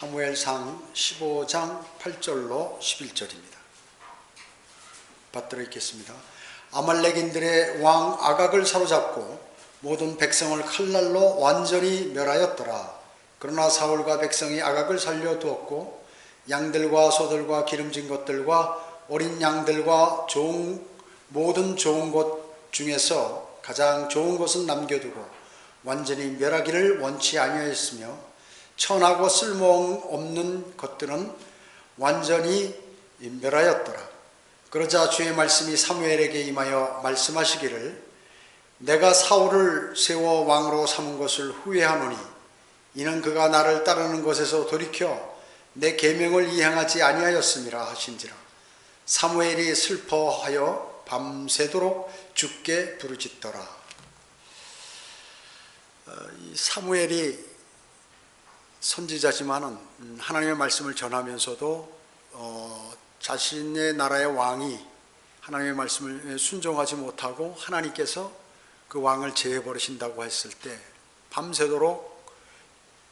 사무엘상 15장 8절로 11절입니다. 받들어 읽겠습니다. 아말렉인들의 왕 아각을 사로잡고 모든 백성을 칼날로 완전히 멸하였더라. 그러나 사울과 백성이 아각을 살려두었고 양들과 소들과 기름진 것들과 어린 양들과 모든 좋은 것 중에서 가장 좋은 것은 남겨두고 완전히 멸하기를 원치 아니하였으며 천하고 쓸모없는 것들은 완전히 멸하였더라. 그러자 주의 말씀이 사무엘에게 임하여 말씀하시기를 내가 사울을 세워 왕으로 삼은 것을 후회하노니 이는 그가 나를 따르는 것에서 돌이켜 내 계명을 이행하지 아니하였음이라 하신지라. 사무엘이 슬퍼하여 밤새도록 주께 부르짖더라. 이 사무엘이 선지자지만은 하나님의 말씀을 전하면서도 자신의 나라의 왕이 하나님의 말씀을 순종하지 못하고 하나님께서 그 왕을 제해버리신다고 했을 때 밤새도록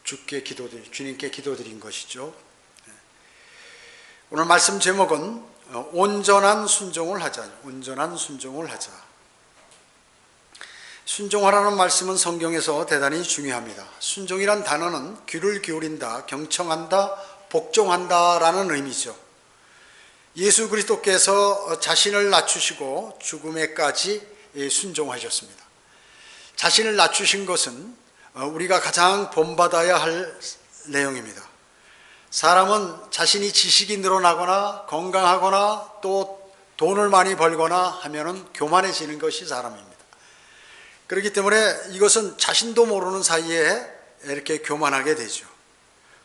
주님께 기도드린 것이죠. 오늘 말씀 제목은 온전한 순종을 하자. 온전한 순종을 하자. 순종하라는 말씀은 성경에서 대단히 중요합니다. 순종이란 단어는 귀를 기울인다, 경청한다, 복종한다 라는 의미죠. 예수 그리스도께서 자신을 낮추시고 죽음에까지 순종하셨습니다. 자신을 낮추신 것은 우리가 가장 본받아야 할 내용입니다. 사람은 자신이 지식이 늘어나거나 건강하거나 또 돈을 많이 벌거나 하면은 교만해지는 것이 사람입니다. 그렇기 때문에 이것은 자신도 모르는 사이에 이렇게 교만하게 되죠.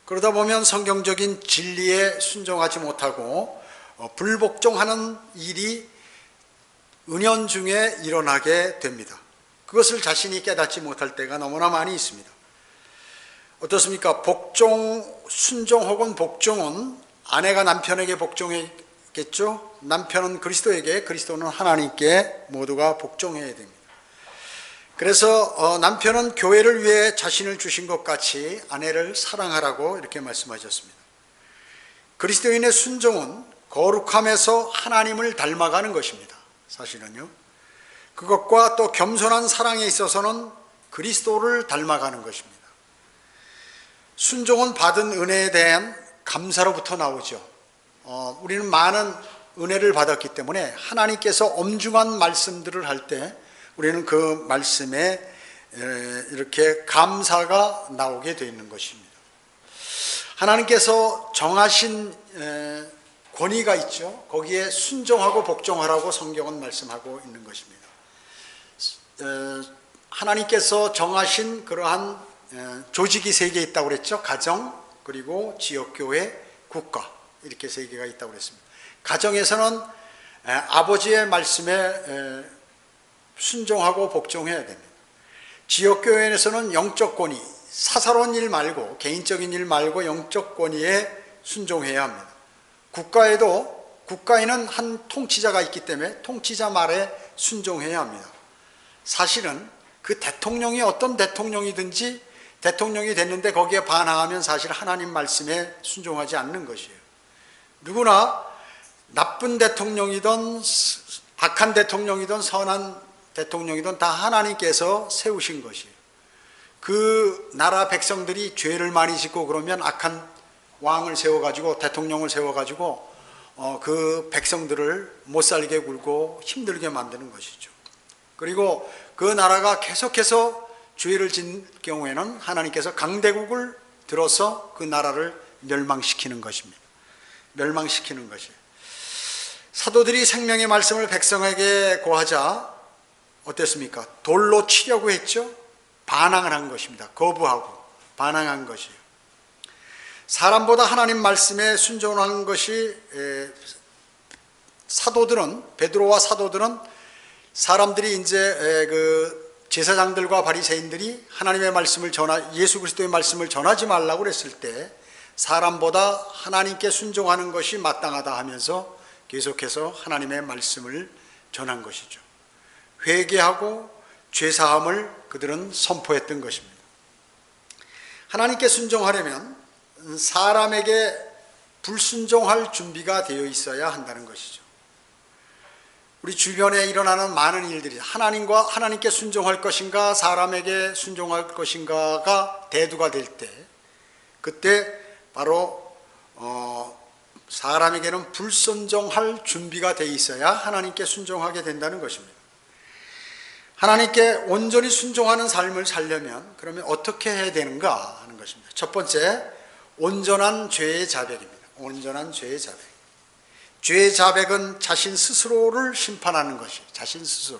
그러다 보면 성경적인 진리에 순종하지 못하고 불복종하는 일이 은연중에 일어나게 됩니다. 그것을 자신이 깨닫지 못할 때가 너무나 많이 있습니다. 어떻습니까? 순종 혹은 복종은 아내가 남편에게 복종했겠죠? 남편은 그리스도에게, 그리스도는 하나님께 모두가 복종해야 됩니다. 그래서 남편은 교회를 위해 자신을 주신 것 같이 아내를 사랑하라고 이렇게 말씀하셨습니다. 그리스도인의 순종은 거룩함에서 하나님을 닮아가는 것입니다. 사실은요. 그것과 또 겸손한 사랑에 있어서는 그리스도를 닮아가는 것입니다. 순종은 받은 은혜에 대한 감사로부터 나오죠. 우리는 많은 은혜를 받았기 때문에 하나님께서 엄중한 말씀들을 할 때 우리는 그 말씀에 이렇게 감사가 나오게 되어 있는 것입니다. 하나님께서 정하신 권위가 있죠. 거기에 순종하고 복종하라고 성경은 말씀하고 있는 것입니다. 하나님께서 정하신 그러한 조직이 세 개 있다고 그랬죠. 가정, 그리고 지역교회, 국가, 이렇게 세 개가 있다고 그랬습니다. 가정에서는 아버지의 말씀에 순종하고 복종해야 됩니다. 지역교회에서는 영적 권위, 사사로운 일 말고, 개인적인 일 말고 영적 권위에 순종해야 합니다. 국가에는 한 통치자가 있기 때문에 통치자 말에 순종해야 합니다. 사실은 그 대통령이 어떤 대통령이든지 대통령이 됐는데 거기에 반항하면 사실 하나님 말씀에 순종하지 않는 것이에요. 누구나 나쁜 대통령이든 악한 대통령이든 선한 대통령이든 다 하나님께서 세우신 것이에요. 그 나라 백성들이 죄를 많이 짓고 그러면 악한 왕을 세워가지고 대통령을 세워가지고 그 백성들을 못살게 굴고 힘들게 만드는 것이죠. 그리고 그 나라가 계속해서 죄를 짓는 경우에는 하나님께서 강대국을 들어서 그 나라를 멸망시키는 것입니다. 멸망시키는 것이에요. 사도들이 생명의 말씀을 백성에게 고하자 어땠습니까? 돌로 치려고 했죠? 반항을 한 것입니다. 거부하고 반항한 것이에요. 사람보다 하나님 말씀에 순종하는 것이 베드로와 사도들은 사람들이 이제 그 제사장들과 바리새인들이 하나님의 말씀을 예수 그리스도의 말씀을 전하지 말라고 그랬을 때 사람보다 하나님께 순종하는 것이 마땅하다 하면서 계속해서 하나님의 말씀을 전한 것이죠. 회개하고 죄사함을 그들은 선포했던 것입니다. 하나님께 순종하려면 사람에게 불순종할 준비가 되어 있어야 한다는 것이죠. 우리 주변에 일어나는 많은 일들이 하나님께 순종할 것인가 사람에게 순종할 것인가가 대두가 될 때, 그때 바로 사람에게는 불순종할 준비가 되어 있어야 하나님께 순종하게 된다는 것입니다. 하나님께 온전히 순종하는 삶을 살려면 그러면 어떻게 해야 되는가 하는 것입니다. 첫 번째, 온전한 죄의 자백입니다. 온전한 죄의 자백. 죄의 자백은 자신 스스로를 심판하는 것이, 자신 스스로.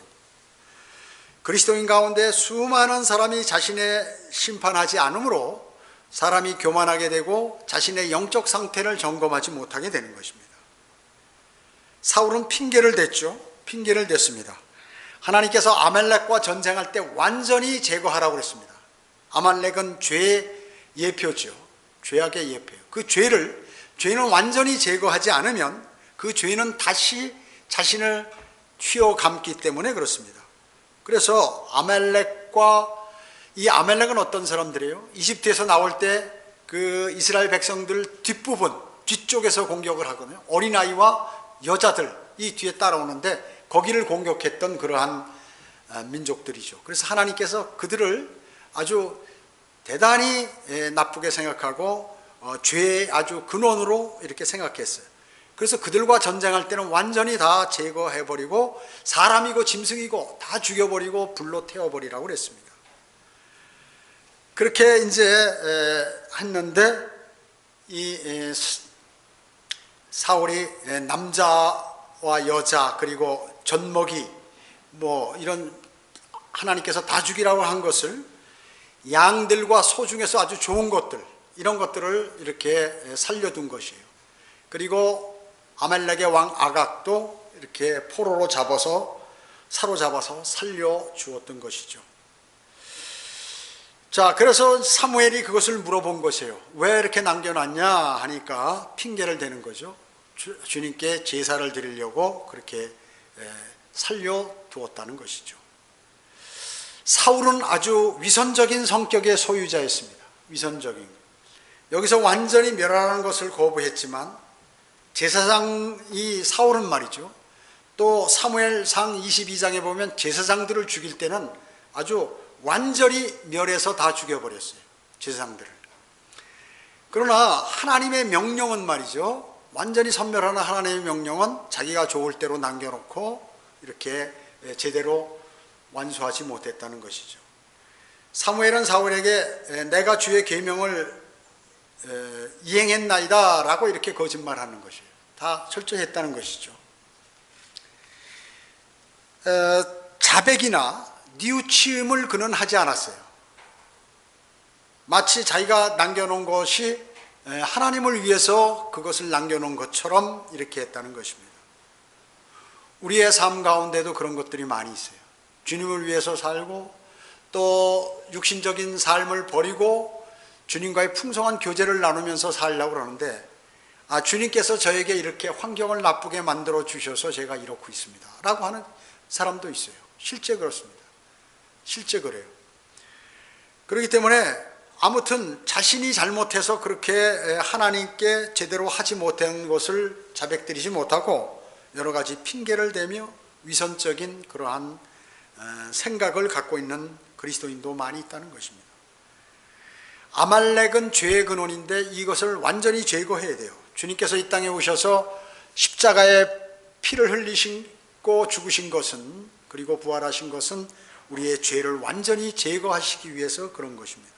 그리스도인 가운데 수많은 사람이 자신의 심판하지 않으므로 사람이 교만하게 되고 자신의 영적 상태를 점검하지 못하게 되는 것입니다. 사울은 핑계를 댔죠. 핑계를 댔습니다. 하나님께서 아말렉과 전쟁할 때 완전히 제거하라고 그랬습니다. 아말렉은 죄의 예표죠. 죄악의 예표예요. 그 죄는 완전히 제거하지 않으면 그 죄는 다시 자신을 휘어감기 때문에 그렇습니다. 그래서 이 아말렉은 어떤 사람들이에요? 이집트에서 나올 때 그 이스라엘 백성들 뒤쪽에서 공격을 하거든요. 어린아이와 여자들 이 뒤에 따라오는데 거기를 공격했던 그러한 민족들이죠. 그래서 하나님께서 그들을 아주 대단히 나쁘게 생각하고 죄의 아주 근원으로 이렇게 생각했어요. 그래서 그들과 전쟁할 때는 완전히 다 제거해버리고 사람이고 짐승이고 다 죽여버리고 불로 태워버리라고 그랬습니다. 그렇게 이제 했는데 이 사울이 남자와 여자 그리고 젖먹이 뭐 이런 하나님께서 다 죽이라고 한 것을 양들과 소 중에서 아주 좋은 것들 이런 것들을 이렇게 살려둔 것이에요. 그리고 아말렉의 왕 아각도 이렇게 포로로 사로잡아서 살려주었던 것이죠. 자, 그래서 사무엘이 그것을 물어본 것이에요. 왜 이렇게 남겨놨냐 하니까 핑계를 대는 거죠. 주님께 제사를 드리려고 그렇게 살려두었다는 것이죠. 사울은 아주 위선적인 성격의 소유자였습니다. 위선적인. 여기서 완전히 멸하는 것을 거부했지만 제사장이 사울은 말이죠. 또 사무엘상 22장에 보면 제사장들을 죽일 때는 아주 완전히 멸해서 다 죽여버렸어요. 제사장들을. 그러나 하나님의 명령은 말이죠. 완전히 선멸하는 하나님의 명령은 자기가 좋을 대로 남겨놓고 이렇게 제대로 완수하지 못했다는 것이죠. 사무엘은 사울에게 내가 주의 계명을 이행했나이다 라고 이렇게 거짓말하는 것이에요. 다 철저히 했다는 것이죠. 자백이나 뉘우침을 그는 하지 않았어요. 마치 자기가 남겨놓은 것이 하나님을 위해서 그것을 남겨놓은 것처럼 이렇게 했다는 것입니다. 우리의 삶 가운데도 그런 것들이 많이 있어요. 주님을 위해서 살고 또 육신적인 삶을 버리고 주님과의 풍성한 교제를 나누면서 살려고 그러는데 주님께서 저에게 이렇게 환경을 나쁘게 만들어 주셔서 제가 이렇고 있습니다 라고 하는 사람도 있어요. 실제 그렇습니다. 실제 그래요. 그렇기 때문에 아무튼 자신이 잘못해서 그렇게 하나님께 제대로 하지 못한 것을 자백드리지 못하고 여러 가지 핑계를 대며 위선적인 그러한 생각을 갖고 있는 그리스도인도 많이 있다는 것입니다. 아말렉은 죄의 근원인데 이것을 완전히 제거해야 돼요. 주님께서 이 땅에 오셔서 십자가에 피를 흘리시고 죽으신 것은 그리고 부활하신 것은 우리의 죄를 완전히 제거하시기 위해서 그런 것입니다.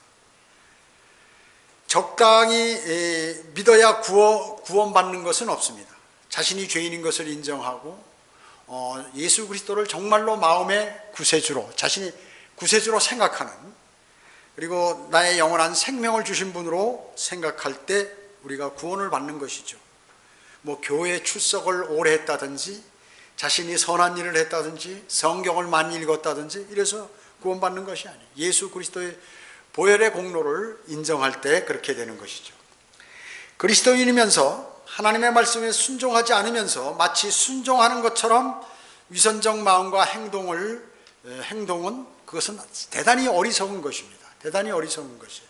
적당히 믿어야 구원받는 것은 없습니다. 자신이 죄인인 것을 인정하고 예수 그리스도를 정말로 마음의 구세주로 자신이 구세주로 생각하는 그리고 나의 영원한 생명을 주신 분으로 생각할 때 우리가 구원을 받는 것이죠. 뭐 교회 출석을 오래 했다든지 자신이 선한 일을 했다든지 성경을 많이 읽었다든지 이래서 구원받는 것이 아니에요. 예수 그리스도의 보혈의 공로를 인정할 때 그렇게 되는 것이죠. 그리스도인이면서 하나님의 말씀에 순종하지 않으면서 마치 순종하는 것처럼 위선적 마음과 행동은 그것은 대단히 어리석은 것입니다. 대단히 어리석은 것이에요.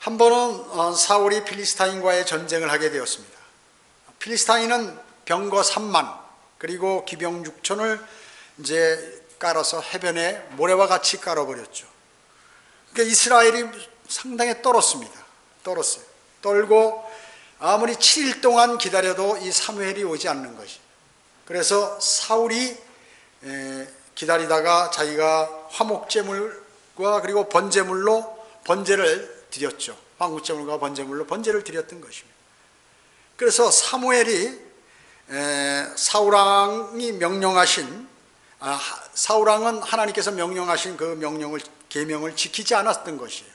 한 번은 사울이 필리스타인과의 전쟁을 하게 되었습니다. 필리스타인은 병거 3만 그리고 기병 6천을 이제 깔아서 해변에 모래와 같이 깔아버렸죠. 그러니까 이스라엘이 상당히 떨었습니다. 떨었어요. 떨고 아무리 7일 동안 기다려도 이 사무엘이 오지 않는 것이. 그래서 사울이 기다리다가 자기가 화목제물과 그리고 번제물로 번제를 드렸죠. 화목제물과 번제물로 번제를 드렸던 것입니다. 그래서 사무엘이 사울왕이 명령하신 사울왕은 하나님께서 명령하신 그 계명을 지키지 않았던 것이에요.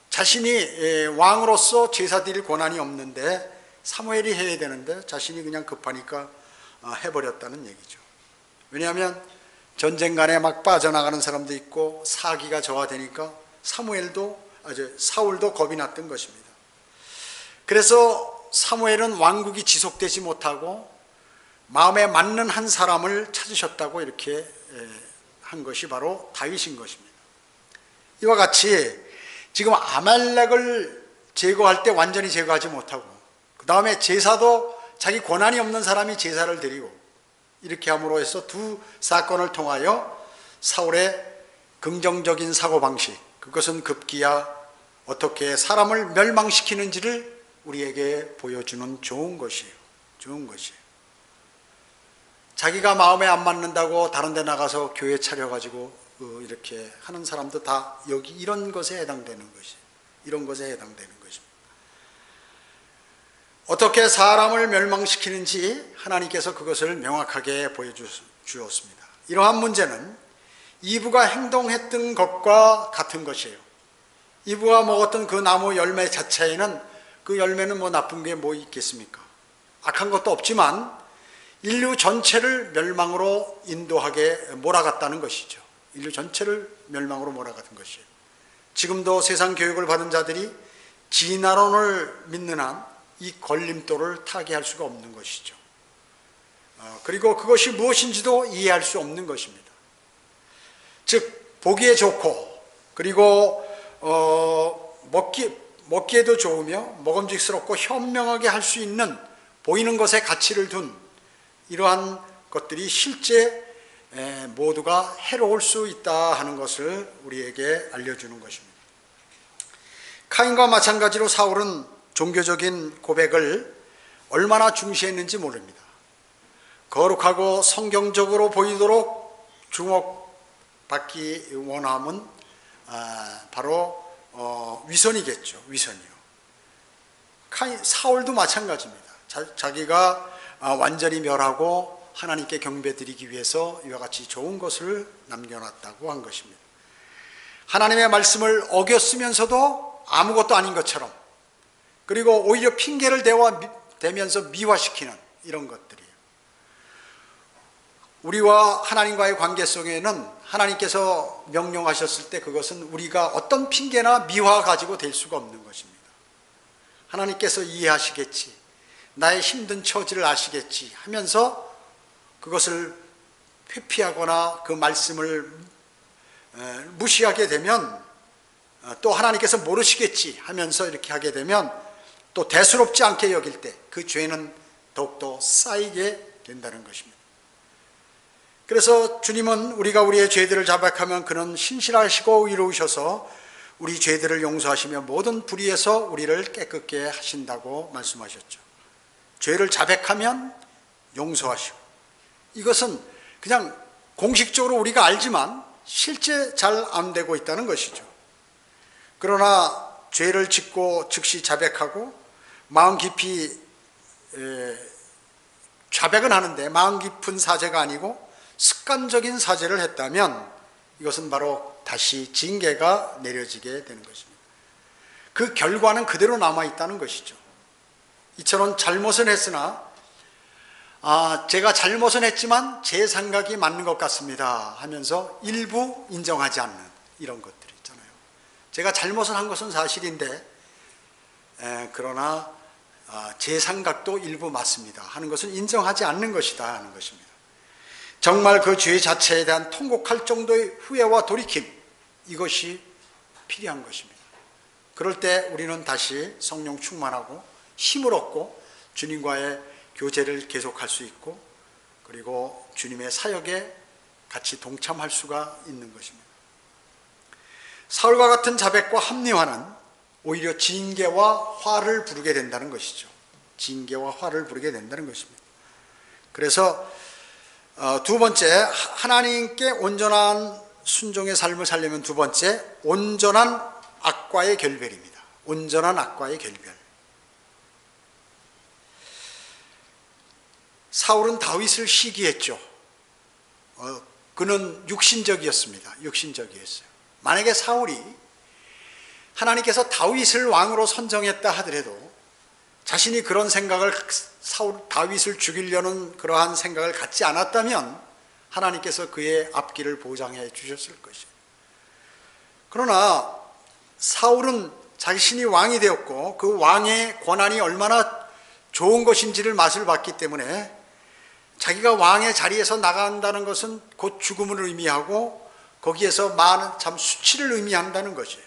자신이 왕으로서 제사 드릴 권한이 없는데 사무엘이 해야 되는데 자신이 그냥 급하니까 해버렸다는 얘기죠. 왜냐하면 전쟁간에 막 빠져나가는 사람도 있고 사기가 저하되니까 사울도 겁이 났던 것입니다. 그래서 사무엘은 왕국이 지속되지 못하고 마음에 맞는 한 사람을 찾으셨다고 이렇게 한 것이 바로 다윗인 것입니다. 이와 같이 지금 아말렉을 제거할 때 완전히 제거하지 못하고 그 다음에 제사도 자기 권한이 없는 사람이 제사를 드리고 이렇게 함으로 해서 두 사건을 통하여 사울의 긍정적인 사고방식, 그것은 급기야 어떻게 사람을 멸망시키는지를 우리에게 보여주는 좋은 것이에요. 좋은 것이에요. 자기가 마음에 안 맞는다고 다른 데 나가서 교회 차려가지고 이렇게 하는 사람도 다 여기 이런 것에 해당되는 것이, 이런 것에 해당되는 것입니다. 어떻게 사람을 멸망시키는지 하나님께서 그것을 명확하게 보여주었습니다. 이러한 문제는 이브가 행동했던 것과 같은 것이에요. 이브가 먹었던 그 나무 열매 자체에는 그 열매는 뭐 나쁜 게 뭐 있겠습니까? 악한 것도 없지만 인류 전체를 멸망으로 인도하게 몰아갔다는 것이죠. 인류 전체를 멸망으로 몰아가는 것이에요. 지금도 세상 교육을 받은 자들이 진화론을 믿는 한 이 걸림돌을 타개할 수가 없는 것이죠. 그리고 그것이 무엇인지도 이해할 수 없는 것입니다. 즉 보기에 좋고 그리고 먹기에도 좋으며 먹음직스럽고 현명하게 할 수 있는 보이는 것에 가치를 둔 이러한 것들이 실제 모두가 해로울 수 있다 하는 것을 우리에게 알려주는 것입니다. 카인과 마찬가지로 사울은 종교적인 고백을 얼마나 중시했는지 모릅니다. 거룩하고 성경적으로 보이도록 주목받기 원함은 바로 위선이겠죠. 위선이요. 사울도 마찬가지입니다. 자기가 완전히 멸하고 하나님께 경배드리기 위해서 이와 같이 좋은 것을 남겨놨다고 한 것입니다. 하나님의 말씀을 어겼으면서도 아무것도 아닌 것처럼, 그리고 오히려 핑계를 대면서 미화시키는 이런 것들이에요. 우리와 하나님과의 관계 속에는 하나님께서 명령하셨을 때 그것은 우리가 어떤 핑계나 미화 가지고 될 수가 없는 것입니다. 하나님께서 이해하시겠지, 나의 힘든 처지를 아시겠지 하면서 그것을 회피하거나 그 말씀을 무시하게 되면, 또 하나님께서 모르시겠지 하면서 이렇게 하게 되면 또 대수롭지 않게 여길 때 그 죄는 더욱더 쌓이게 된다는 것입니다. 그래서 주님은 우리가 우리의 죄들을 자백하면 그는 신실하시고 의로우셔서 우리 죄들을 용서하시며 모든 불의에서 우리를 깨끗게 하신다고 말씀하셨죠. 죄를 자백하면 용서하시고, 이것은 그냥 공식적으로 우리가 알지만 실제 잘 안 되고 있다는 것이죠. 그러나 죄를 짓고 즉시 자백하고 마음 깊이 자백은 하는데 마음 깊은 사죄가 아니고 습관적인 사죄를 했다면 이것은 바로 다시 징계가 내려지게 되는 것입니다. 그 결과는 그대로 남아있다는 것이죠. 이처럼 잘못은 했으나 제가 잘못은 했지만 제 생각이 맞는 것 같습니다 하면서 일부 인정하지 않는 이런 것들이 있잖아요. 제가 잘못을 한 것은 사실인데 그러나 제 생각도 일부 맞습니다 하는 것은 인정하지 않는 것이다 하는 것입니다. 정말 그 죄 자체에 대한 통곡할 정도의 후회와 돌이킴, 이것이 필요한 것입니다. 그럴 때 우리는 다시 성령 충만하고 힘을 얻고 주님과의 교제를 계속할 수 있고, 그리고 주님의 사역에 같이 동참할 수가 있는 것입니다. 사울과 같은 자백과 합리화는 오히려 징계와 화를 부르게 된다는 것이죠. 징계와 화를 부르게 된다는 것입니다. 그래서 두 번째, 하나님께 온전한 순종의 삶을 살려면 두 번째, 온전한 악과의 결별입니다. 온전한 악과의 결별. 사울은 다윗을 시기했죠. 그는 육신적이었습니다. 육신적이었어요. 만약에 사울이 하나님께서 다윗을 왕으로 선정했다 하더라도 자신이 그런 생각을, 다윗을 죽이려는 그러한 생각을 갖지 않았다면 하나님께서 그의 앞길을 보장해 주셨을 것이에요. 그러나 사울은 자신이 왕이 되었고 그 왕의 권한이 얼마나 좋은 것인지를 맛을 봤기 때문에 자기가 왕의 자리에서 나간다는 것은 곧 죽음을 의미하고 거기에서 많은 참 수치를 의미한다는 것이에요.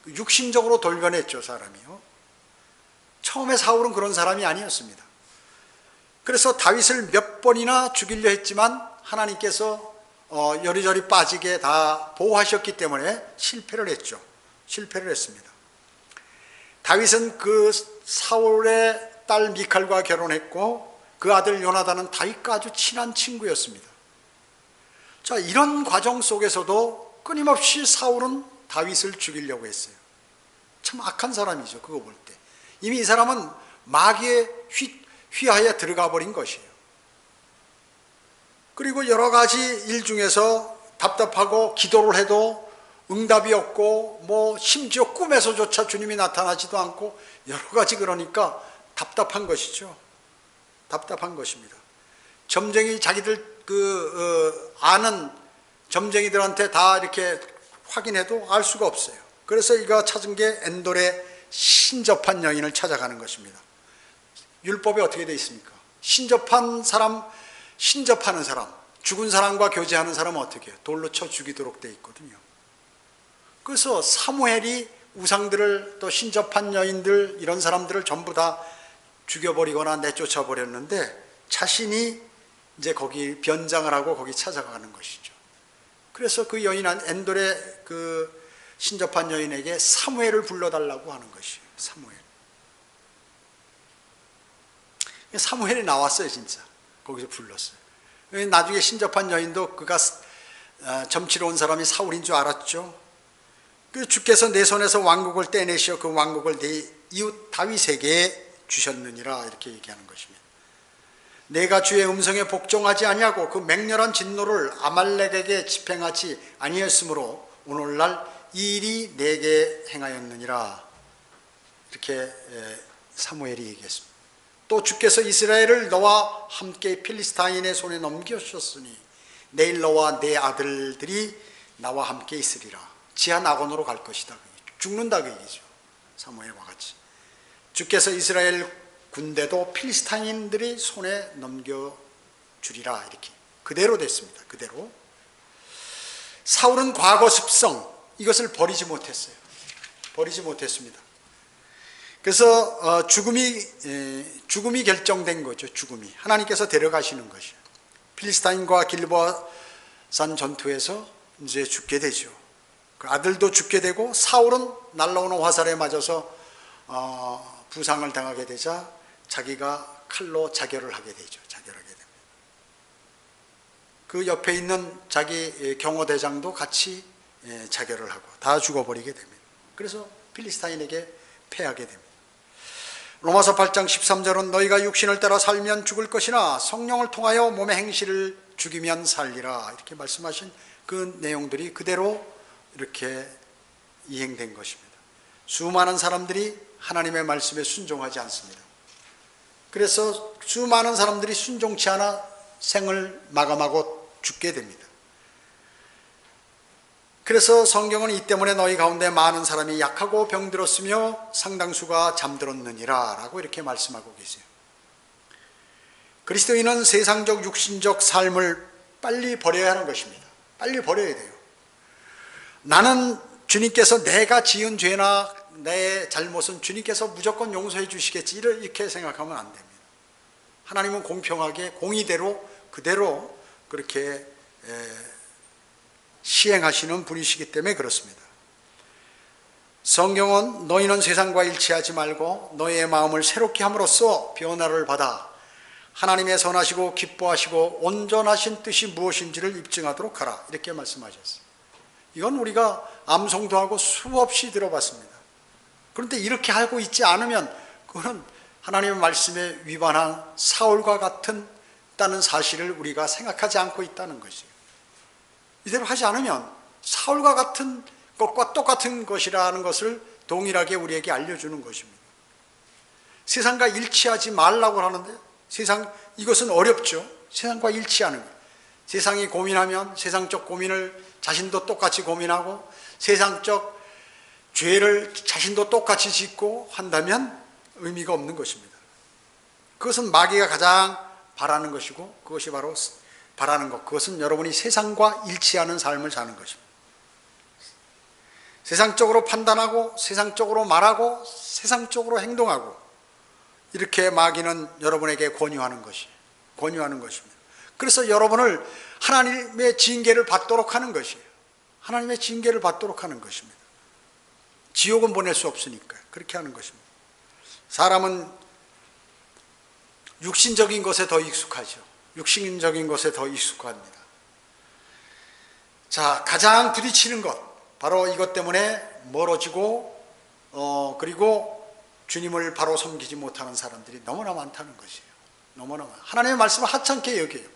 육신적으로 돌변했죠, 사람이요. 처음에 사울은 그런 사람이 아니었습니다. 그래서 다윗을 몇 번이나 죽이려 했지만 하나님께서 여리저리 빠지게 다 보호하셨기 때문에 실패를 했죠. 실패를 했습니다. 다윗은 그 사울의 딸 미칼과 결혼했고 그 아들 요나단은 다윗과 아주 친한 친구였습니다. 자, 이런 과정 속에서도 끊임없이 사울은 다윗을 죽이려고 했어요. 참 악한 사람이죠, 그거 볼 때. 이미 이 사람은 마귀의 휘하에 들어가 버린 것이에요. 그리고 여러 가지 일 중에서 답답하고 기도를 해도 응답이 없고 뭐 심지어 꿈에서조차 주님이 나타나지도 않고 여러 가지, 그러니까 답답한 것이죠. 답답한 것입니다. 점쟁이 자기들 아는 점쟁이들한테 다 이렇게 확인해도 알 수가 없어요. 그래서 이가 찾은 게 엔돌의 신접한 여인을 찾아가는 것입니다. 율법에 어떻게 되어 있습니까? 신접하는 사람, 죽은 사람과 교제하는 사람은 어떻게 해요? 돌로 쳐 죽이도록 되어 있거든요. 그래서 사무엘이 우상들을, 또 신접한 여인들, 이런 사람들을 전부 다 죽여버리거나 내쫓아 버렸는데 자신이 이제 거기 변장을 하고 거기 찾아가는 것이죠. 그래서 그 여인한 엔돌의 그 신접한 여인에게 사무엘을 불러달라고 하는 것이에요. 사무엘이 나왔어요, 진짜. 거기서 불렀어요. 나중에 신접한 여인도 그가 점치러 온 사람이 사울인 줄 알았죠. 그 주께서 내 손에서 왕국을 떼내시어 그 왕국을 내 이웃 다윗에게 주셨느니라, 이렇게 얘기하는 것입니다. 내가 주의 음성에 복종하지 아니하고 그 맹렬한 진노를 아말렉에게 집행하지 아니했으므로 오늘날 이 일이 내게 행하였느니라, 이렇게 사무엘이 얘기했습니다. 또 주께서 이스라엘을 너와 함께 필리스타인의 손에 넘겨주셨으니 내일 너와 내 아들들이 나와 함께 있으리라. 지하 낙원으로 갈 것이다. 죽는다, 그 얘기죠. 사무엘과 같이. 주께서 이스라엘 군대도 필리스타인들이 손에 넘겨주리라, 이렇게 그대로 됐습니다. 그대로. 사울은 과거 습성, 이것을 버리지 못했어요. 버리지 못했습니다. 그래서 죽음이 결정된 거죠. 죽음이 하나님께서 데려가시는 것이에요. 필리스타인과 길보아산 전투에서 이제 죽게 되죠. 그 아들도 죽게 되고 사울은 날라오는 화살에 맞아서 부상을 당하게 되자 자기가 칼로 자결을 하게 되죠. 자결하게 됩니다. 그 옆에 있는 자기 경호대장도 같이 자결을 하고 다 죽어버리게 됩니다. 그래서 필리스타인에게 패하게 됩니다. 로마서 8장 13절은 너희가 육신을 따라 살면 죽을 것이나 성령을 통하여 몸의 행실을 죽이면 살리라, 이렇게 말씀하신 그 내용들이 그대로 이렇게 이행된 것입니다. 수많은 사람들이 하나님의 말씀에 순종하지 않습니다. 그래서 수많은 사람들이 순종치 않아 생을 마감하고 죽게 됩니다. 그래서 성경은 이 때문에 너희 가운데 많은 사람이 약하고 병들었으며 상당수가 잠들었느니라 라고 이렇게 말씀하고 계세요. 그리스도인은 세상적 육신적 삶을 빨리 버려야 하는 것입니다. 빨리 버려야 돼요. 나는 주님께서 내가 지은 죄나 내 잘못은 주님께서 무조건 용서해 주시겠지 이렇게 생각하면 안 됩니다. 하나님은 공평하게 공의대로 그대로 그렇게 시행하시는 분이시기 때문에 그렇습니다. 성경은 너희는 세상과 일치하지 말고 너희의 마음을 새롭게 함으로써 변화를 받아 하나님의 선하시고 기뻐하시고 온전하신 뜻이 무엇인지를 입증하도록 하라 이렇게 말씀하셨어요. 이건 우리가 암송도 하고 수없이 들어봤습니다. 그런데 이렇게 하고 있지 않으면 그거는 하나님의 말씀에 위반한 사울과 같다는 사실을 우리가 생각하지 않고 있다는 것이에요. 이대로 하지 않으면 사울과 같은 것과 똑같은 것이라는 것을 동일하게 우리에게 알려주는 것입니다. 세상과 일치하지 말라고 하는데 이것은 어렵죠. 세상과 일치하는 것. 세상이 고민하면 세상적 고민을 자신도 똑같이 고민하고 세상적 죄를 자신도 똑같이 짓고 한다면 의미가 없는 것입니다. 그것은 마귀가 가장 바라는 것이고 그것이 바로 바라는 것. 그것은 여러분이 세상과 일치하는 삶을 사는 것입니다. 세상적으로 판단하고 세상적으로 말하고 세상적으로 행동하고 이렇게 마귀는 여러분에게 권유하는 것입니다. 그래서 여러분을 하나님의 징계를 받도록 하는 것이에요. 하나님의 징계를 받도록 하는 것입니다. 지옥은 보낼 수 없으니까 그렇게 하는 것입니다. 사람은 육신적인 것에 더 익숙하죠. 육신적인 것에 더 익숙합니다. 자, 가장 부딪히는 것 바로 이것 때문에 멀어지고 그리고 주님을 바로 섬기지 못하는 사람들이 너무나 많다는 것이에요. 너무나 많아요. 하나님의 말씀을 하찮게 여겨요.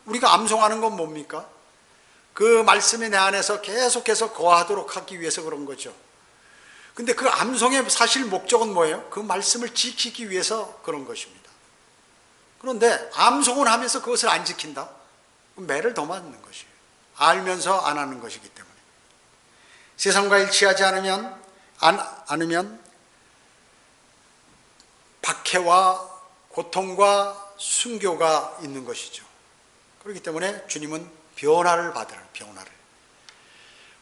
우리가 암송하는 건 뭡니까? 그 말씀이 내 안에서 계속해서 거하도록 하기 위해서 그런 거죠. 근데 그 암송의 사실 목적은 뭐예요? 그 말씀을 지키기 위해서 그런 것입니다. 그런데 암송을 하면서 그것을 안 지킨다? 매를 더 맞는 것이에요. 알면서 안 하는 것이기 때문에. 세상과 일치하지 않으면 박해와 고통과 순교가 있는 것이죠. 그렇기 때문에 주님은 변화를 받으라. 변화를.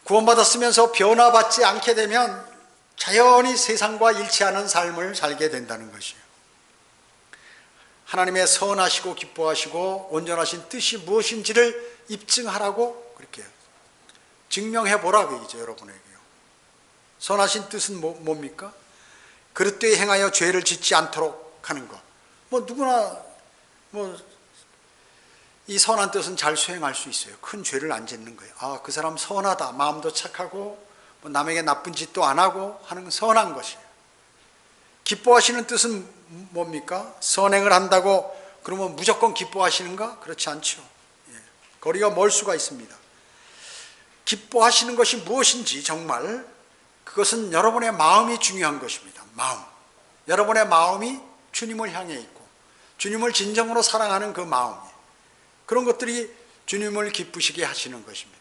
구원받았으면서 변화받지 않게 되면 자연히 세상과 일치하는 삶을 살게 된다는 것이에요. 하나님의 선하시고 기뻐하시고 온전하신 뜻이 무엇인지를 입증하라고 그렇게 증명해보라고 이제 여러분에게요. 선하신 뜻은 뭡니까? 그릇되이 행하여 죄를 짓지 않도록 하는 것. 누구나 이 선한 뜻은 잘 수행할 수 있어요. 큰 죄를 안 짓는 거예요. 아, 그 사람 선하다. 마음도 착하고 남에게 나쁜 짓도 안 하고 하는 선한 것이에요. 기뻐하시는 뜻은 뭡니까? 선행을 한다고 그러면 무조건 기뻐하시는가? 그렇지 않죠. 거리가 멀 수가 있습니다. 기뻐하시는 것이 무엇인지 정말 그것은 여러분의 마음이 중요한 것입니다. 마음. 여러분의 마음이 주님을 향해 있고 주님을 진정으로 사랑하는 그 마음, 그런 것들이 주님을 기쁘시게 하시는 것입니다.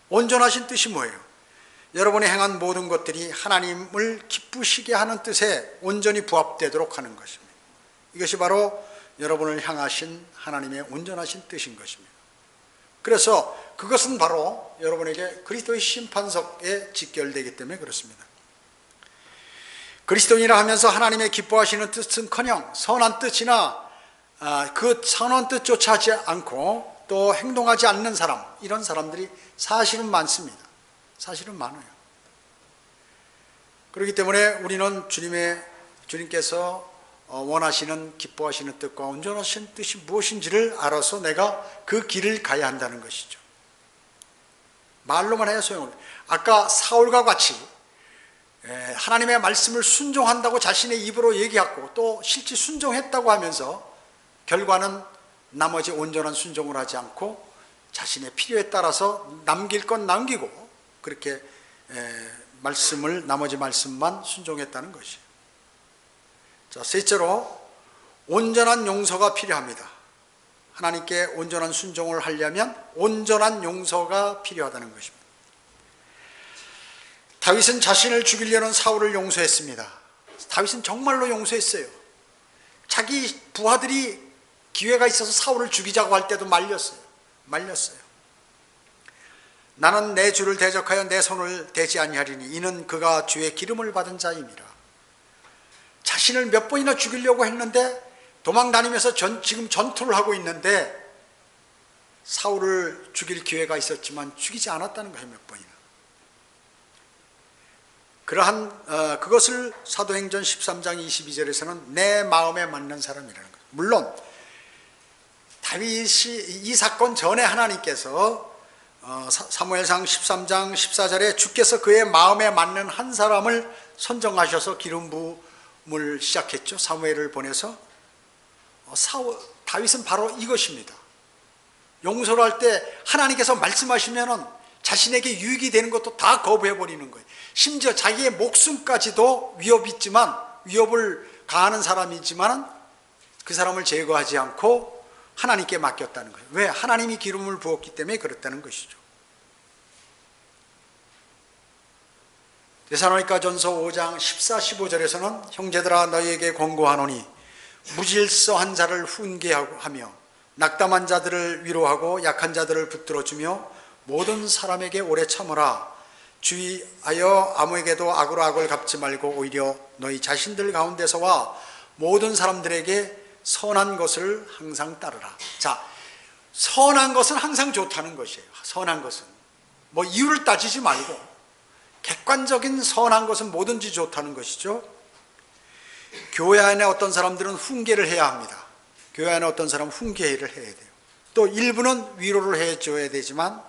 온전하신 뜻이 뭐예요? 여러분이 행한 모든 것들이 하나님을 기쁘시게 하는 뜻에 온전히 부합되도록 하는 것입니다. 이것이 바로 여러분을 향하신 하나님의 온전하신 뜻인 것입니다. 그래서 그것은 바로 여러분에게 그리스도의 심판석에 직결되기 때문에 그렇습니다. 그리스도인이라 하면서 하나님의 기뻐하시는 뜻은커녕 선한 뜻이나 그 선한 뜻조차 하지 않고 또 행동하지 않는 사람, 이런 사람들이 사실은 많습니다. 사실은 많아요. 그렇기 때문에 우리는 주님께서 원하시는 기뻐하시는 뜻과 온전하신 뜻이 무엇인지를 알아서 내가 그 길을 가야 한다는 것이죠. 말로만 해야 소용없어요. 아까 사울과 같이 하나님의 말씀을 순종한다고 자신의 입으로 얘기하고 또 실제 순종했다고 하면서 결과는 나머지 온전한 순종을 하지 않고 자신의 필요에 따라서 남길 건 남기고 그렇게 나머지 말씀만 순종했다는 것이에요. 자, 셋째로 온전한 용서가 필요합니다. 하나님께 온전한 순종을 하려면 온전한 용서가 필요하다는 것입니다. 다윗은 자신을 죽이려는 사울을 용서했습니다. 다윗은 정말로 용서했어요. 자기 부하들이 기회가 있어서 사울을 죽이자고 할 때도 말렸어요. 나는 내 주를 대적하여 내 손을 대지 아니하리니 이는 그가 주의 기름을 받은 자임이라. 자신을 몇 번이나 죽이려고 했는데 도망 다니면서 지금 전투를 하고 있는데 사울을 죽일 기회가 있었지만 죽이지 않았다는 거예요. 몇 번이나. 그것을 사도행전 13장 22절에서는 내 마음에 맞는 사람이라는 거예요. 물론 다윗이 이 사건 전에 하나님께서 사무엘상 13장 14절에 주께서 그의 마음에 맞는 한 사람을 선정하셔서 기름 부음을 시작했죠. 사무엘을 보내서. 다윗은 바로 이것입니다. 용서를 할 때 하나님께서 말씀하시면은 자신에게 유익이 되는 것도 다 거부해버리는 거예요. 심지어 자기의 목숨까지도 위협을 가하는 사람이지만 그 사람을 제거하지 않고 하나님께 맡겼다는 거예요. 왜? 하나님이 기름을 부었기 때문에 그렇다는 것이죠. 데살로니가전서 5장 14, 15절에서는 형제들아 너희에게 권고하노니 무질서한 자를 훈계하며 낙담한 자들을 위로하고 약한 자들을 붙들어주며 모든 사람에게 오래 참으라. 주의하여 아무에게도 악으로 악을 갚지 말고 오히려 너희 자신들 가운데서와 모든 사람들에게 선한 것을 항상 따르라. 자, 선한 것은 항상 좋다는 것이에요. 선한 것은 뭐 이유를 따지지 말고 객관적인 선한 것은 뭐든지 좋다는 것이죠. 교회 안에 어떤 사람들은 훈계를 해야 합니다. 교회 안에 어떤 사람은 훈계를 해야 돼요. 또 일부는 위로를 해줘야 되지만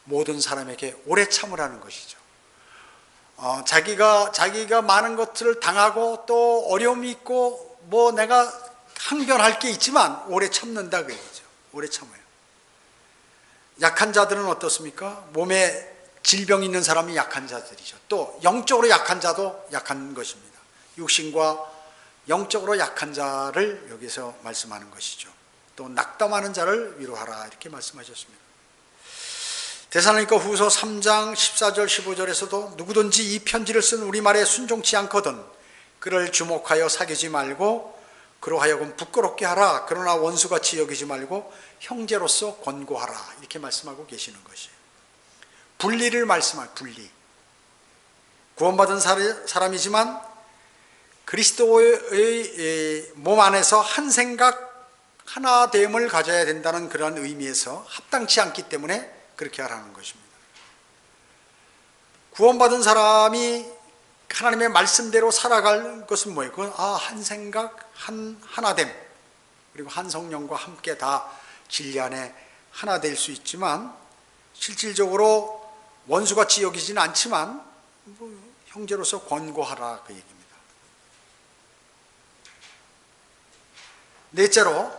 모든 사람에게 오래 참으라는 것이죠. 자기가 많은 것들을 당하고 또 어려움이 있고 뭐 내가 항변할 게 있지만 오래 참는다 그 얘기죠. 오래 참아요. 약한 자들은 어떻습니까? 몸에 질병이 있는 사람이 약한 자들이죠. 또 영적으로 약한 자도 약한 것입니다. 육신과 영적으로 약한 자를 여기서 말씀하는 것이죠. 또 낙담하는 자를 위로하라 이렇게 말씀하셨습니다. 데살로니가 후서 3장 14절 15절에서도 누구든지 이 편지를 쓴 우리말에 순종치 않거든 그를 주목하여 사귀지 말고 그로 하여금 부끄럽게 하라. 그러나 원수같이 여기지 말고 형제로서 권고하라 이렇게 말씀하고 계시는 것이에요. 분리를 말씀할 분리. 구원받은 사람이지만 그리스도의 몸 안에서 한 생각 하나됨을 가져야 된다는 그런 의미에서 합당치 않기 때문에 그렇게 하라는 것입니다. 구원받은 사람이 하나님의 말씀대로 살아갈 것은 뭐예요? 그건 한 생각, 하나됨, 그리고 한 성령과 함께 다 진리 안에 하나 될 수 있지만 실질적으로 원수같이 여기지는 않지만 형제로서 권고하라 그 얘기입니다. 넷째로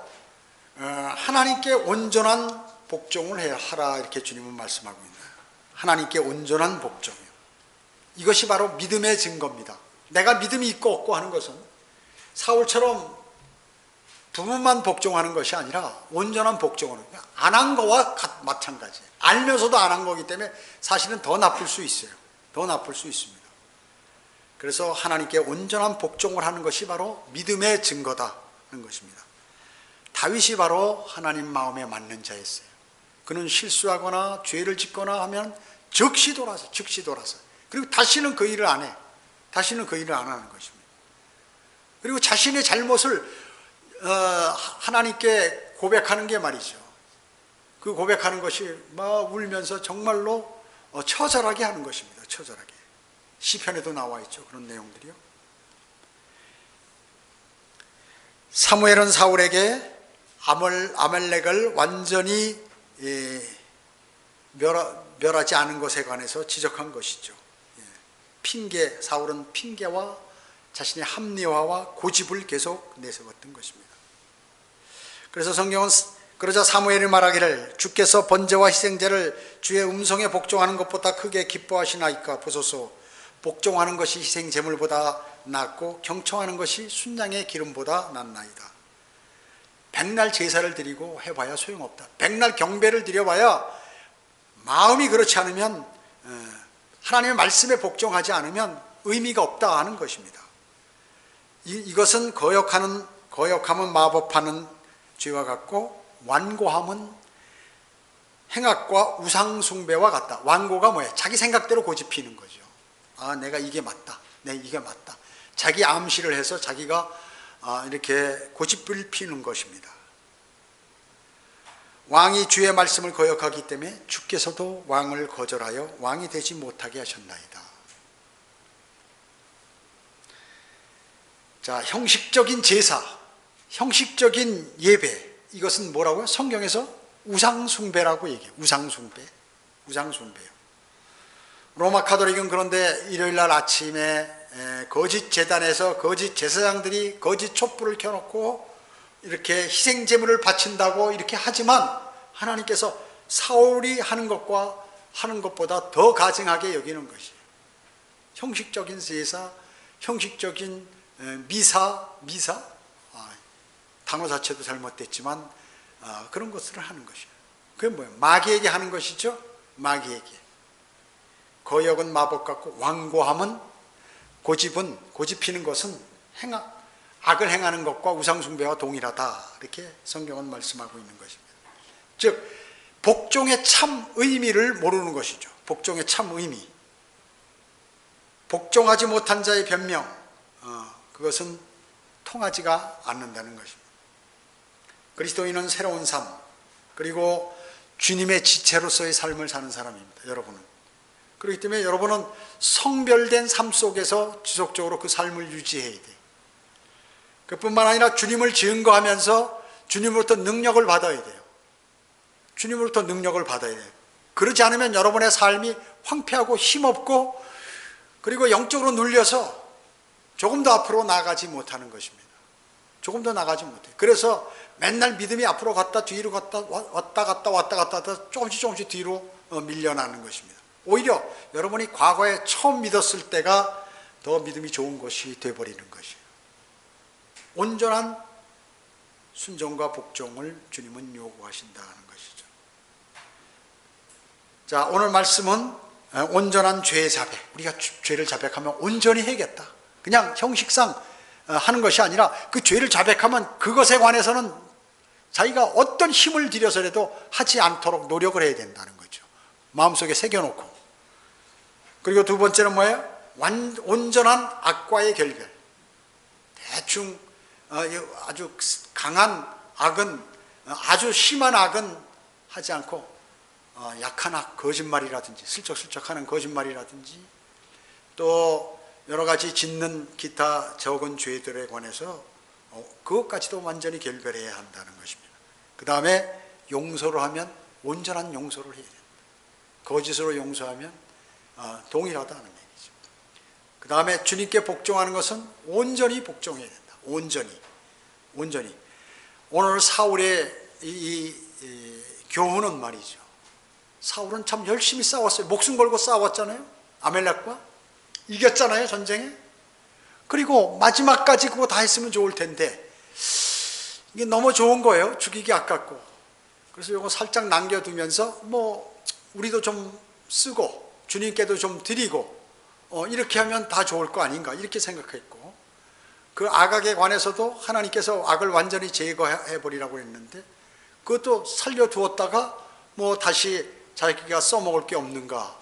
하나님께 온전한 복종을 해야 하라 이렇게 주님은 말씀하고 있나요? 하나님께 온전한 복종이요. 이것이 바로 믿음의 증거입니다. 내가 믿음이 있고 없고 하는 것은 사울처럼 부분만 복종하는 것이 아니라 온전한 복종을 안 한 거와 마찬가지. 알면서도 안 한 거기 때문에 사실은 더 나쁠 수 있어요. 더 나쁠 수 있습니다. 그래서 하나님께 온전한 복종을 하는 것이 바로 믿음의 증거다 하는 것입니다. 다윗이 바로 하나님 마음에 맞는 자였어요. 그는 실수하거나 죄를 짓거나 하면 즉시 돌아서 그리고 다시는 그 일을 안 해. 다시는 그 일을 안 하는 것입니다. 그리고 자신의 잘못을 하나님께 고백하는 게 말이죠. 그 고백하는 것이 막 울면서 정말로 처절하게 하는 것입니다. 처절하게. 시편에도 나와 있죠. 그런 내용들이요. 사무엘은 사울에게 아말렉을 완전히 멸하지 않은 것에 관해서 지적한 것이죠. 사울은 핑계와 자신의 합리화와 고집을 계속 내세웠던 것입니다. 그래서 성경은 그러자 사무엘이 말하기를 주께서 번제와 희생제를 주의 음성에 복종하는 것보다 크게 기뻐하시나이까 보소서. 복종하는 것이 희생제물보다 낫고 경청하는 것이 순양의 기름보다 낫나이다. 백날 제사를 드리고 해봐야 소용없다. 백날 경배를 드려봐야 마음이 그렇지 않으면 하나님의 말씀에 복종하지 않으면 의미가 없다 하는 것입니다. 이것은 거역함은 마법하는 죄와 같고 완고함은 행악과 우상숭배와 같다. 완고가 뭐예요? 자기 생각대로 고집피는 거죠. 아, 내가 이게 맞다. 이게 맞다. 자기 암시를 해서 자기가 이렇게 고집을 피는 것입니다. 왕이 주의 말씀을 거역하기 때문에 주께서도 왕을 거절하여 왕이 되지 못하게 하셨나이다. 자, 형식적인 제사, 형식적인 예배, 이것은 뭐라고요? 성경에서 우상숭배라고 얘기해요. 우상숭배요. 로마 카톨릭은 그런데 일요일날 아침에 거짓 제단에서 거짓 제사장들이 거짓 촛불을 켜놓고 이렇게 희생 제물을 바친다고 이렇게 하지만 하나님께서 사울이 하는 것보다 더 가증하게 여기는 것이에요. 형식적인 제사, 형식적인 미사, 단어 자체도 잘못됐지만 그런 것들을 하는 것이에요. 그게 뭐예요? 마귀에게 하는 것이죠. 마귀에게. 거역은 마법 같고 완고함은 고집피는 것은 악을 행하는 것과 우상숭배와 동일하다. 이렇게 성경은 말씀하고 있는 것입니다. 즉 복종의 참 의미를 모르는 것이죠. 복종의 참 의미. 복종하지 못한 자의 변명, 그것은 통하지가 않는다는 것입니다. 그리스도인은 새로운 삶, 그리고 주님의 지체로서의 삶을 사는 사람입니다. 여러분은. 그렇기 때문에 여러분은 성별된 삶 속에서 지속적으로 그 삶을 유지해야 돼요. 그뿐만 아니라 주님을 증거하면서 주님으로부터 능력을 받아야 돼요. 주님으로부터 능력을 받아야 돼요. 그러지 않으면 여러분의 삶이 황폐하고 힘없고 그리고 영적으로 눌려서 조금 더 앞으로 나아가지 못하는 것입니다. 조금 더 나가지 못해요. 그래서 맨날 믿음이 앞으로 갔다 뒤로 갔다 왔다 갔다 조금씩 뒤로 밀려나는 것입니다. 오히려 여러분이 과거에 처음 믿었을 때가 더 믿음이 좋은 것이 되어버리는 것이에요. 온전한 순종과 복종을 주님은 요구하신다는 것이죠. 자, 오늘 말씀은 온전한 죄의 자백. 우리가 죄를 자백하면 온전히 해야겠다. 그냥 형식상 하는 것이 아니라 그 죄를 자백하면 그것에 관해서는 자기가 어떤 힘을 들여서라도 하지 않도록 노력을 해야 된다는 거죠. 마음속에 새겨놓고. 그리고 두 번째는 뭐예요? 온전한 악과의 결별. 대충 아주 강한 악은, 아주 심한 악은 하지 않고 약한 악, 거짓말이라든지 슬쩍슬쩍하는 거짓말이라든지 또 여러 가지 짓는 기타 적은 죄들에 관해서 그것까지도 완전히 결별해야 한다는 것입니다. 그 다음에 용서를 하면 온전한 용서를 해야 된다. 거짓으로 용서하면 동일하다는 얘기죠. 그 다음에 주님께 복종하는 것은 온전히 복종해야 된다. 온전히. 오늘 사울의 이 교훈은 말이죠. 사울은 참 열심히 싸웠어요. 목숨 걸고 싸웠잖아요. 아멜렉과 이겼잖아요, 전쟁에. 그리고 마지막까지 그거 다 했으면 좋을 텐데 이게 너무 좋은 거예요. 죽이기 아깝고. 그래서 이거 살짝 남겨두면서 우리도 좀 쓰고 주님께도 좀 드리고 이렇게 하면 다 좋을 거 아닌가 이렇게 생각했고, 그 악악에 관해서도 하나님께서 악을 완전히 제거해버리라고 했는데 그것도 살려두었다가 다시 자기가 써먹을 게 없는가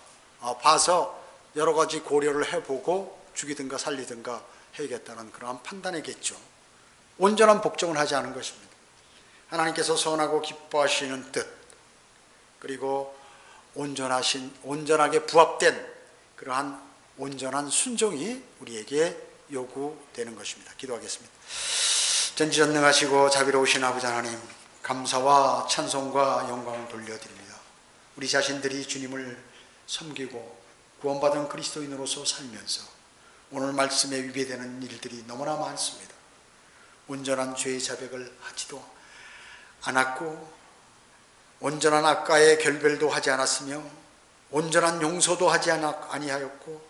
봐서 여러 가지 고려를 해보고 죽이든가 살리든가 해야겠다는 그러한 판단이겠죠. 온전한 복종을 하지 않은 것입니다. 하나님께서 선하고 기뻐하시는 뜻, 그리고 온전하게 부합된 그러한 온전한 순종이 우리에게 요구되는 것입니다. 기도하겠습니다. 전지전능하시고 자비로우신 아버지 하나님, 감사와 찬송과 영광을 돌려드립니다. 우리 자신들이 주님을 섬기고 구원받은 그리스도인으로서 살면서 오늘 말씀에 위배되는 일들이 너무나 많습니다. 온전한 죄의 자백을 하지도 않았고 온전한 악과의 결별도 하지 않았으며 온전한 용서도 하지 아니하였고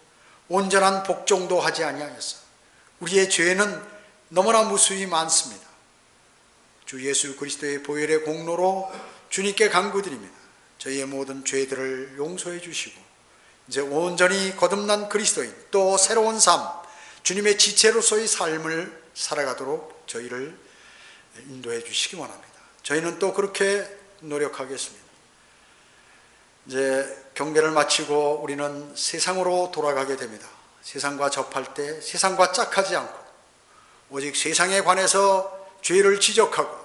온전한 복종도 하지 아니하였어. 우리의 죄는 너무나 무수히 많습니다. 주 예수 그리스도의 보혈의 공로로 주님께 간구드립니다. 저희의 모든 죄들을 용서해 주시고 이제 온전히 거듭난 그리스도인, 또 새로운 삶, 주님의 지체로서의 삶을 살아가도록 저희를 인도해 주시기 원합니다. 저희는 또 그렇게 노력하겠습니다. 이제 경배를 마치고 우리는 세상으로 돌아가게 됩니다. 세상과 접할 때 세상과 짝하지 않고 오직 세상에 관해서 죄를 지적하고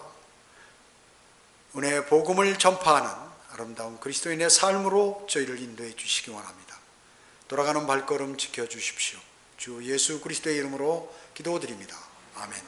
은혜의 복음을 전파하는 아름다운 그리스도인의 삶으로 저희를 인도해 주시기 원합니다. 돌아가는 발걸음 지켜주십시오. 주 예수 그리스도의 이름으로 기도드립니다. 아멘.